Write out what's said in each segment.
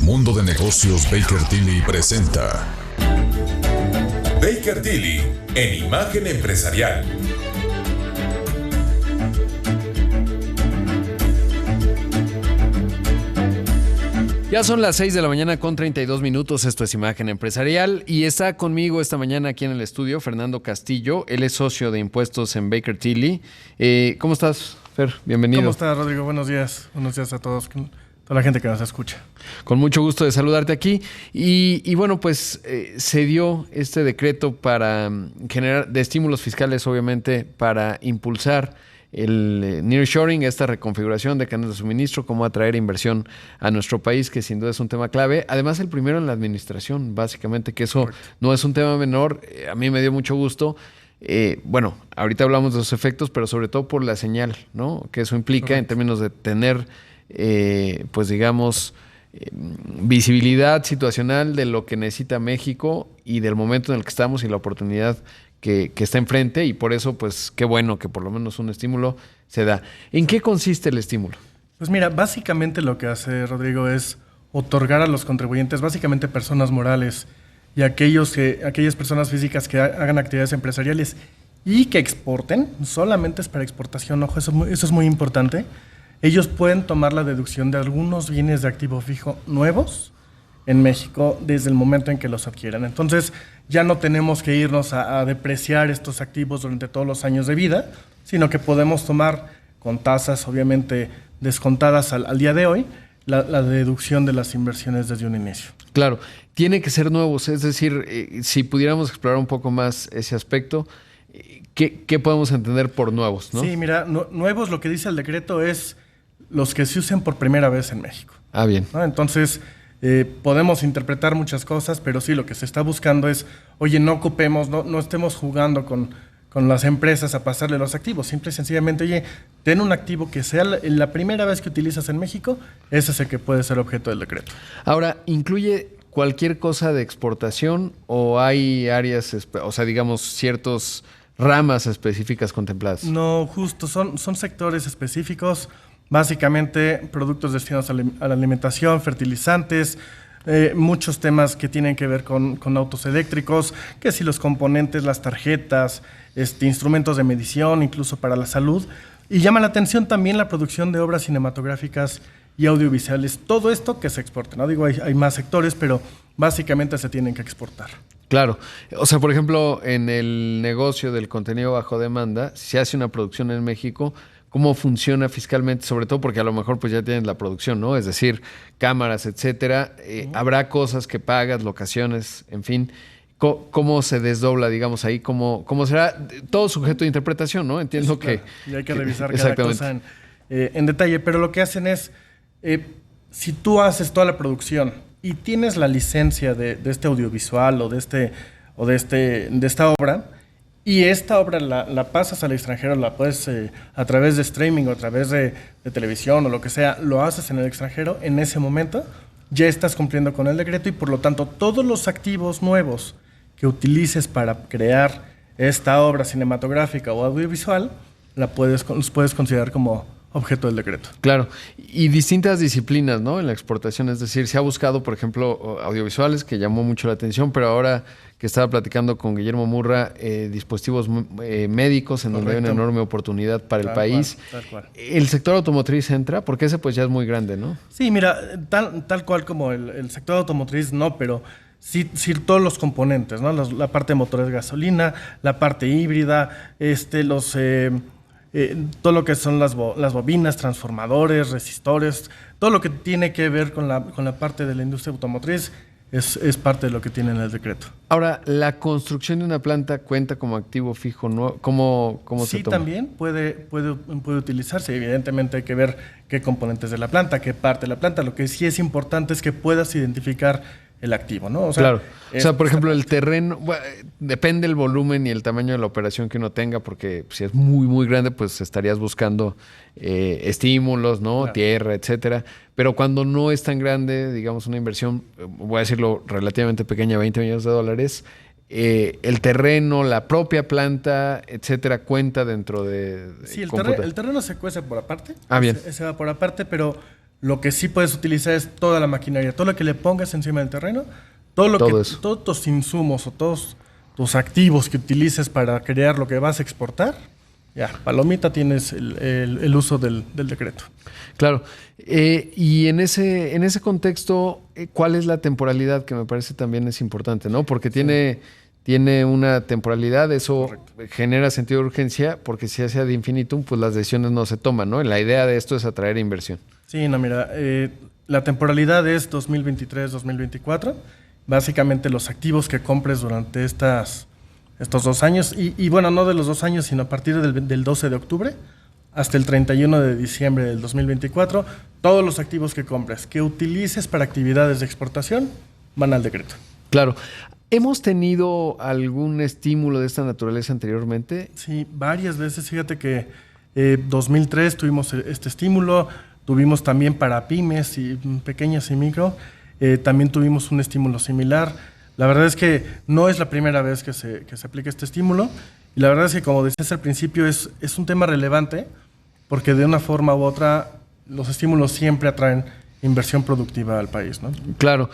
Mundo de Negocios Baker Tilly presenta Baker Tilly en Imagen Empresarial. Ya son las 6 de la mañana con 32 minutos, esto es Imagen Empresarial y está conmigo esta mañana aquí en el estudio Fernando Castillo, él es socio de impuestos en Baker Tilly. ¿Cómo estás, Fer? Bienvenido. ¿Cómo estás, Rodrigo? Buenos días a todos, toda la gente que nos escucha. Con mucho gusto de saludarte aquí y bueno, pues se dio este decreto para generar de estímulos fiscales, obviamente, para impulsar el nearshoring, esta reconfiguración de cadenas de suministro, cómo atraer inversión a nuestro país, que sin duda es un tema clave. Además, el primero en la administración, básicamente, que eso no es un tema menor. A mí me dio mucho gusto. Bueno, ahorita hablamos de los efectos, pero sobre todo por la señal, ¿no? Que eso implica en términos de tener, pues digamos, visibilidad situacional de lo que necesita México y del momento en el que estamos y la oportunidad que está enfrente, y por eso, pues, qué bueno que por lo menos un estímulo se da. ¿En qué consiste el estímulo? Pues mira, básicamente lo que hace, Rodrigo, es otorgar a los contribuyentes, básicamente personas morales y aquellas personas físicas que hagan actividades empresariales y que exporten, solamente es para exportación, ojo, eso es muy importante. Ellos pueden tomar la deducción de algunos bienes de activo fijo nuevos en México desde el momento en que los adquieran. Entonces, ya no tenemos que irnos a depreciar estos activos durante todos los años de vida, sino que podemos tomar con tasas, obviamente, descontadas al día de hoy, la deducción de las inversiones desde un inicio. Claro, tiene que ser nuevos, es decir, si pudiéramos explorar un poco más ese aspecto, ¿qué podemos entender por nuevos, ¿no? Sí, mira, nuevos, lo que dice el decreto es los que se usen por primera vez en México. Ah, bien. ¿No? Entonces, podemos interpretar muchas cosas, pero sí, lo que se está buscando es, oye, no ocupemos, no estemos jugando con las empresas a pasarle los activos. Simple y sencillamente, oye, ten un activo que sea la primera vez que utilizas en México, ese es el que puede ser objeto del decreto. Ahora, ¿incluye cualquier cosa de exportación o hay áreas, o sea, digamos, ciertas ramas específicas contempladas? No, justo, son sectores específicos. Básicamente, productos destinados a la alimentación, fertilizantes, muchos temas que tienen que ver con autos eléctricos, que si los componentes, las tarjetas, instrumentos de medición, incluso para la salud. Y llama la atención también la producción de obras cinematográficas y audiovisuales. Todo esto que se exporta, ¿no? Digo, hay más sectores, pero básicamente se tienen que exportar. Claro. O sea, por ejemplo, en el negocio del contenido bajo demanda, si se hace una producción en México, ¿cómo funciona fiscalmente? Sobre todo porque a lo mejor pues ya tienes la producción, ¿no? Es decir, cámaras, etcétera. Habrá cosas que pagas, locaciones, en fin. ¿Cómo se desdobla, digamos, ahí? ¿Cómo será? Todo sujeto de interpretación, ¿no? Entiendo sí, claro. Y hay que revisar cada cosa en detalle. Pero lo que hacen es, si tú haces toda la producción y tienes la licencia de este audiovisual o de esta obra, y esta obra la pasas al extranjero, la puedes a través de streaming o a través de televisión o lo que sea, lo haces en el extranjero, en ese momento ya estás cumpliendo con el decreto y por lo tanto todos los activos nuevos que utilices para crear esta obra cinematográfica o audiovisual, los puedes considerar como objeto del decreto. Claro, y distintas disciplinas, ¿no? En la exportación, es decir, se ha buscado, por ejemplo, audiovisuales, que llamó mucho la atención, pero ahora que estaba platicando con Guillermo Murra, dispositivos médicos, en donde hay una enorme oportunidad para el país. Tal cual. ¿El sector automotriz entra? Porque ese pues ya es muy grande, ¿no? Sí, mira, tal cual como el sector automotriz, no, pero sí todos los componentes, ¿no? La parte de motores de gasolina, la parte híbrida, todo lo que son las bobinas, transformadores, resistores, todo lo que tiene que ver con la parte de la industria automotriz es parte de lo que tiene en el decreto. Ahora, ¿la construcción de una planta cuenta como activo fijo? ¿No? ¿Cómo se toma? Sí, también puede utilizarse. Evidentemente hay que ver qué componentes de la planta, qué parte de la planta. Lo que sí es importante es que puedas identificar el activo, ¿no? O sea, claro. O sea, por ejemplo, el terreno, bueno, depende del volumen y el tamaño de la operación que uno tenga, porque si es muy, muy grande, pues estarías buscando estímulos, ¿no? Claro. Tierra, etcétera. Pero cuando no es tan grande, digamos, una inversión, voy a decirlo, relativamente pequeña, $20 millones, el terreno, la propia planta, etcétera, cuenta dentro de sí, el terreno se cuece por aparte. Ah, bien. Se va por aparte, pero Lo que sí puedes utilizar es toda la maquinaria, todo lo que le pongas encima del terreno, todos tus insumos o todos tus activos que utilices para crear lo que vas a exportar, ya, palomita, tienes el uso del decreto. Claro. Y en ese contexto, ¿cuál es la temporalidad? Que me parece también es importante, ¿no? Porque tiene una temporalidad, eso genera sentido de urgencia, porque si hace ad infinitum, pues las decisiones no se toman, ¿no? La idea de esto es atraer inversión. Sí, no, mira, la temporalidad es 2023-2024. Básicamente los activos que compres durante estos 2 años, y bueno, no de los 2 años, sino a partir del 12 de octubre hasta el 31 de diciembre del 2024, todos los activos que compres, que utilices para actividades de exportación, van al decreto. Claro. ¿Hemos tenido algún estímulo de esta naturaleza anteriormente? Sí, varias veces. Fíjate que 2003 tuvimos este estímulo, tuvimos también para pymes y pequeñas y micro, también tuvimos un estímulo similar. La verdad es que no es la primera vez que se aplica este estímulo, y la verdad es que, como decías al principio, es un tema relevante, porque de una forma u otra los estímulos siempre atraen inversión productiva al país, ¿no? Claro.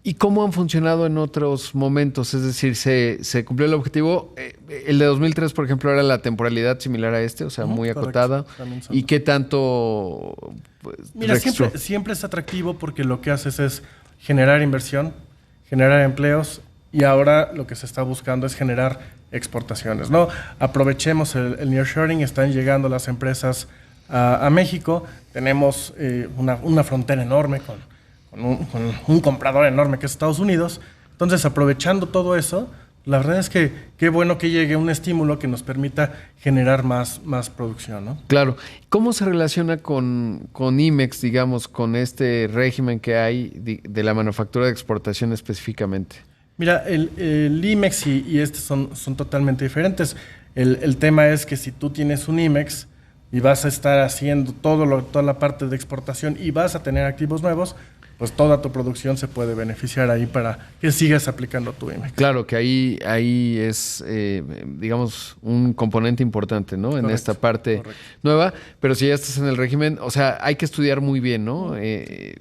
¿Y cómo han funcionado en otros momentos? Es decir, ¿se cumplió el objetivo? El de 2003, por ejemplo, era la temporalidad similar a este, o sea, muy acotada. ¿Y qué tanto? Pues, mira, siempre es atractivo, porque lo que haces es generar inversión, generar empleos, y ahora lo que se está buscando es generar exportaciones, ¿no? Aprovechemos el nearshoring, están llegando las empresas a México, tenemos una frontera enorme con un comprador enorme que es Estados Unidos. Entonces, aprovechando todo eso, la verdad es que qué bueno que llegue un estímulo que nos permita generar más producción, ¿no? Claro. ¿Cómo se relaciona con IMEX, digamos, con este régimen que hay de la manufactura de exportación específicamente? Mira, el IMEX y este son totalmente diferentes. El tema es que si tú tienes un IMEX y vas a estar haciendo toda la parte de exportación y vas a tener activos nuevos, pues toda tu producción se puede beneficiar ahí para que sigas aplicando tu IMEX. Claro que ahí es, digamos, un componente importante, ¿no? Correcto, en esta parte nueva, pero si ya estás en el régimen, o sea, hay que estudiar muy bien, ¿no?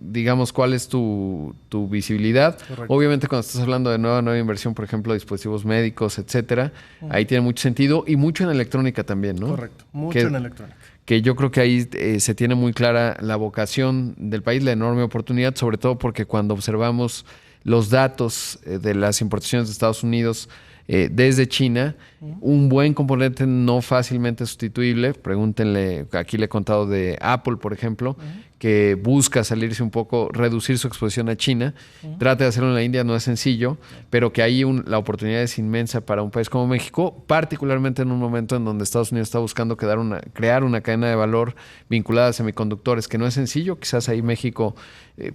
Digamos, cuál es tu visibilidad. Correcto. Obviamente, cuando estás hablando de nueva inversión, por ejemplo, dispositivos médicos, etcétera, ahí tiene mucho sentido, y mucho en electrónica también, ¿no? Correcto, mucho en electrónica. Que yo creo que ahí se tiene muy clara la vocación del país, la enorme oportunidad, sobre todo porque cuando observamos los datos de las importaciones de Estados Unidos desde China, un buen componente no fácilmente sustituible. Pregúntenle, aquí le he contado de Apple, por ejemplo, que busca salirse un poco, reducir su exposición a China. Trata de hacerlo en la India, no es sencillo, pero que ahí la oportunidad es inmensa para un país como México, particularmente en un momento en donde Estados Unidos está buscando crear una cadena de valor vinculada a semiconductores, que no es sencillo. Quizás ahí México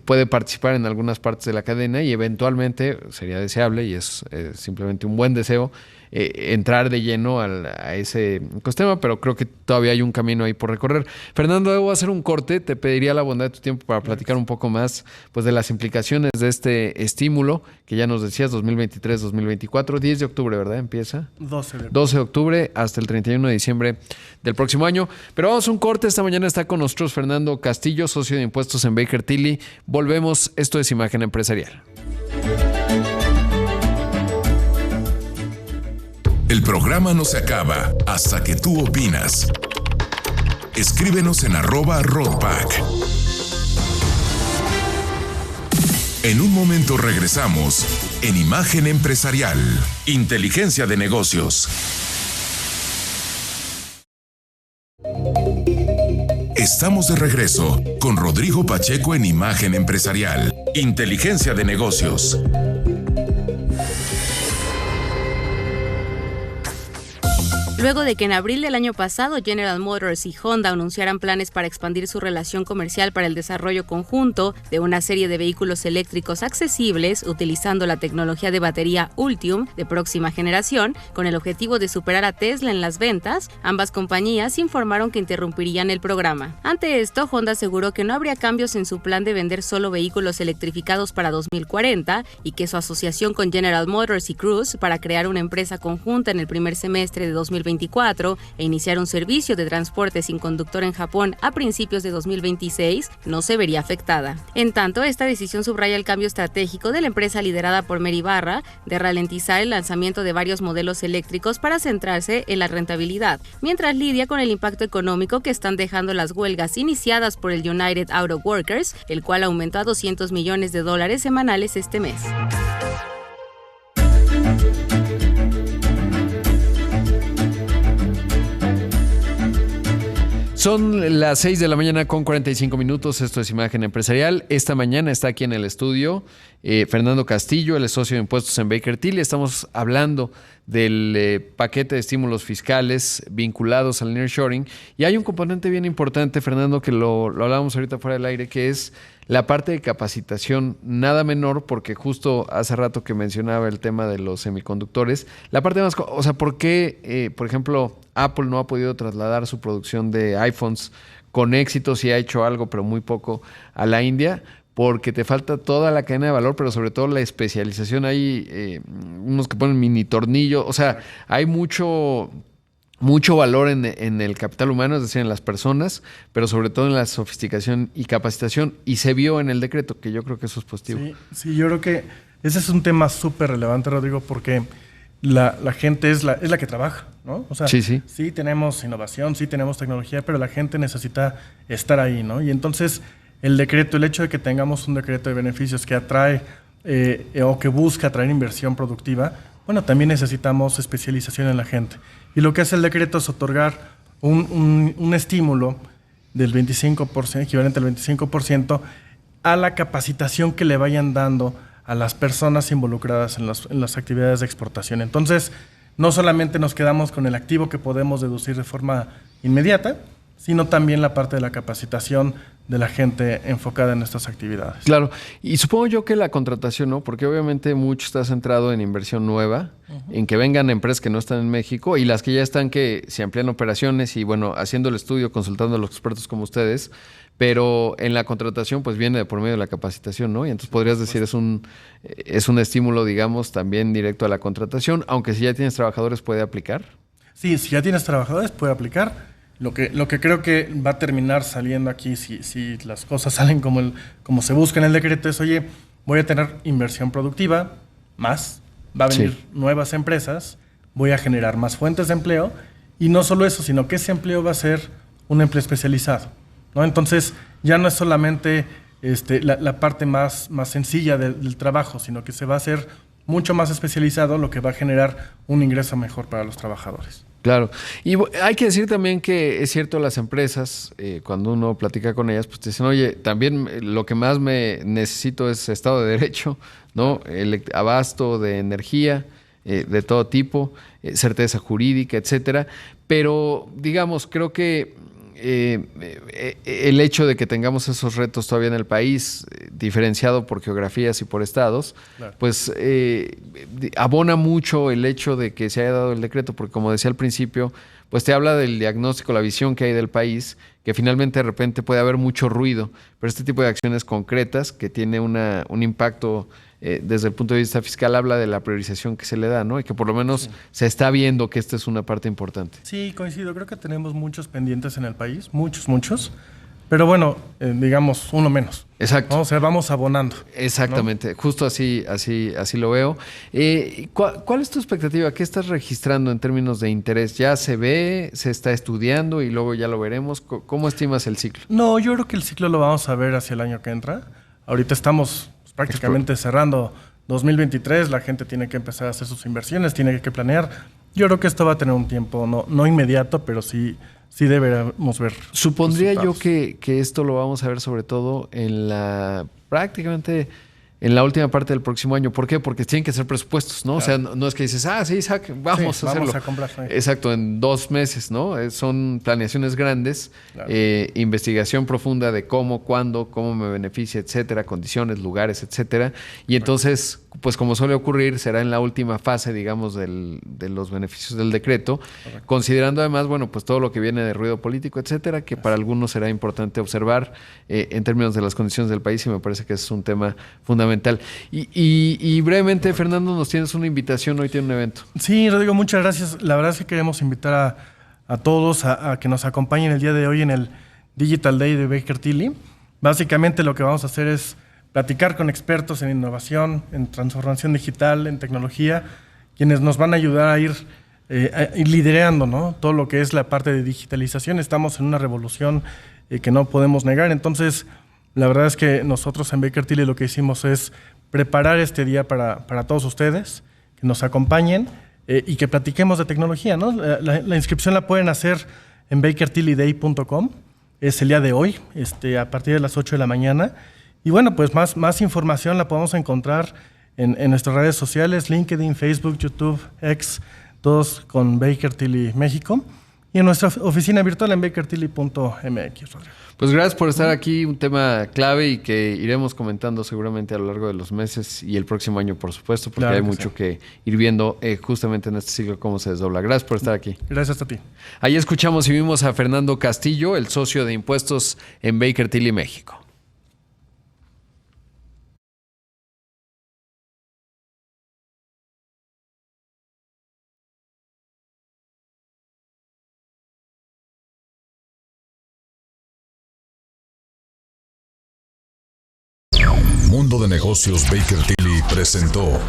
puede participar en algunas partes de la cadena, y eventualmente sería deseable, y es simplemente un buen deseo, entrar de lleno a ese ecosistema, pero creo que todavía hay un camino ahí por recorrer. Fernando, debo hacer un corte. Te pediría la bondad de tu tiempo para platicar un poco más, pues, de las implicaciones de este estímulo que ya nos decías, 2023-2024, 10 de octubre, ¿verdad? Empieza. 12 de octubre hasta el 31 de diciembre del próximo año. Pero vamos a un corte. Esta mañana está con nosotros Fernando Castillo, socio de impuestos en Baker Tilly. Volvemos. Esto es Imagen Empresarial. El programa no se acaba hasta que tú opinas. Escríbenos en @Roadpack. En un momento regresamos en Imagen Empresarial, Inteligencia de Negocios. Estamos de regreso con Rodrigo Pacheco en Imagen Empresarial, Inteligencia de Negocios. Luego de que en abril del año pasado General Motors y Honda anunciaran planes para expandir su relación comercial para el desarrollo conjunto de una serie de vehículos eléctricos accesibles utilizando la tecnología de batería Ultium de próxima generación, con el objetivo de superar a Tesla en las ventas, ambas compañías informaron que interrumpirían el programa. Ante esto, Honda aseguró que no habría cambios en su plan de vender solo vehículos electrificados para 2040 y que su asociación con General Motors y Cruise para crear una empresa conjunta en el primer semestre de 2024 2024 e iniciar un servicio de transporte sin conductor en Japón a principios de 2026, no se vería afectada. En tanto, esta decisión subraya el cambio estratégico de la empresa liderada por Mary Barra de ralentizar el lanzamiento de varios modelos eléctricos para centrarse en la rentabilidad, mientras lidia con el impacto económico que están dejando las huelgas iniciadas por el United Auto Workers, el cual aumentó a $200 millones semanales este mes. Son las 6 de la mañana con 45 minutos. Esto es Imagen Empresarial. Esta mañana está aquí en el estudio Fernando Castillo, el socio de impuestos en Baker Tilly. Estamos hablando del paquete de estímulos fiscales vinculados al nearshoring. Y hay un componente bien importante, Fernando, que lo hablábamos ahorita fuera del aire, que es la parte de capacitación, nada menor, porque justo hace rato que mencionaba el tema de los semiconductores. La parte más, o sea, ¿por qué, por ejemplo, Apple no ha podido trasladar su producción de iPhones con éxito? Sí ha hecho algo, pero muy poco, a la India, porque te falta toda la cadena de valor, pero sobre todo la especialización. Hay unos que ponen mini tornillo, o sea, hay mucho valor en el capital humano, es decir, en las personas, pero sobre todo en la sofisticación y capacitación, y se vio en el decreto, que yo creo que eso es positivo. Sí, yo creo que ese es un tema súper relevante, Rodrigo, porque la gente es la que trabaja, ¿no? O sea, sí tenemos innovación, sí tenemos tecnología, pero la gente necesita estar ahí, ¿no? Y entonces el decreto, el hecho de que tengamos un decreto de beneficios que atrae o que busca atraer inversión productiva, bueno, también necesitamos especialización en la gente. Y lo que hace el decreto es otorgar un estímulo del 25%, equivalente al 25%, a la capacitación que le vayan dando a las personas involucradas en las actividades de exportación. Entonces, no solamente nos quedamos con el activo que podemos deducir de forma inmediata, sino también la parte de la capacitación de la gente enfocada en estas actividades. Claro, y supongo yo que la contratación, ¿no? Porque obviamente mucho está centrado en inversión nueva, en que vengan empresas que no están en México y las que ya están, que se amplían operaciones y, bueno, haciendo el estudio, consultando a los expertos como ustedes, pero en la contratación pues viene de por medio de la capacitación, ¿no? Y entonces podrías decir es un estímulo, digamos, también directo a la contratación, aunque si ya tienes trabajadores puede aplicar. Sí, si ya tienes trabajadores puede aplicar. Lo que creo que va a terminar saliendo aquí, si las cosas salen como se busca en el decreto, es, oye, voy a tener inversión productiva, más, va a venir nuevas empresas, voy a generar más fuentes de empleo, y no solo eso, sino que ese empleo va a ser un empleo especializado, ¿no? Entonces, ya no es solamente la parte más sencilla del trabajo, sino que se va a hacer mucho más especializado, lo que va a generar un ingreso mejor para los trabajadores. Claro. Y hay que decir también que es cierto, las empresas, cuando uno platica con ellas, pues te dicen, oye, también lo que más me necesito es Estado de Derecho, ¿no? El abasto de energía de todo tipo, certeza jurídica, etcétera. Pero, digamos, creo que el hecho de que tengamos esos retos todavía en el país, diferenciado por geografías y por estados, claro, pues abona mucho el hecho de que se haya dado el decreto, porque como decía al principio, pues te habla del diagnóstico, la visión que hay del país, que finalmente de repente puede haber mucho ruido, pero este tipo de acciones concretas que tiene un impacto desde el punto de vista fiscal, habla de la priorización que se le da, ¿no? Y que por lo menos se está viendo que esta es una parte importante. Sí, coincido. Creo que tenemos muchos pendientes en el país, muchos. Pero bueno, digamos, uno menos. Exacto. ¿No? O sea, vamos abonando. Exactamente. ¿No? Justo así lo veo. ¿Cuál es tu expectativa? ¿Qué estás registrando en términos de interés? ¿Ya se ve, se está estudiando y luego ya lo veremos? ¿Cómo estimas el ciclo? No, yo creo que el ciclo lo vamos a ver hacia el año que entra. Ahorita estamos prácticamente cerrando 2023, la gente tiene que empezar a hacer sus inversiones, tiene que planear. Yo creo que esto va a tener un tiempo, no inmediato, pero sí deberemos ver. Supondría yo que esto lo vamos a ver sobre todo prácticamente en la última parte del próximo año. ¿Por qué? Porque tienen que ser presupuestos, ¿no? Claro. O sea, no es que dices, sí, Isaac, vamos a hacerlo. Vamos a comprar. Exacto, en 2 meses, ¿no? Son planeaciones grandes, claro, investigación profunda de cómo, cuándo, cómo me beneficia, etcétera, condiciones, lugares, etcétera. Y entonces, pues como suele ocurrir, será en la última fase, digamos, de los beneficios del decreto, correcto, considerando además, bueno, pues todo lo que viene de ruido político, etcétera, que para algunos será importante observar en términos de las condiciones del país, y me parece que es un tema fundamental fundamental. Y brevemente, Fernando, nos tienes una invitación, hoy tiene un evento. Sí, Rodrigo, muchas gracias. La verdad es que queremos invitar a todos a que nos acompañen el día de hoy en el Digital Day de Baker Tilly. Básicamente lo que vamos a hacer es platicar con expertos en innovación, en transformación digital, en tecnología, quienes nos van a ayudar a ir liderando, ¿no?, todo lo que es la parte de digitalización. Estamos en una revolución que no podemos negar. Entonces, la verdad es que nosotros en Baker Tilly lo que hicimos es preparar este día para todos ustedes, que nos acompañen y que platiquemos de tecnología, ¿no? La inscripción la pueden hacer en bakertillyday.com. Es el día de hoy, a partir de las 8 de la mañana. Y bueno, pues más información la podemos encontrar en nuestras redes sociales, LinkedIn, Facebook, YouTube, X, todos con Baker Tilly México. Y en nuestra oficina virtual en bakertilly.mx. Pues gracias por estar aquí, un tema clave y que iremos comentando seguramente a lo largo de los meses y el próximo año, por supuesto, porque claro, hay mucho que ir viendo justamente en este ciclo cómo se desdobla. Gracias por estar aquí. Gracias a ti. Ahí escuchamos y vimos a Fernando Castillo, el socio de impuestos en Baker Tilly México. Mundo de Negocios Baker Tilly presentó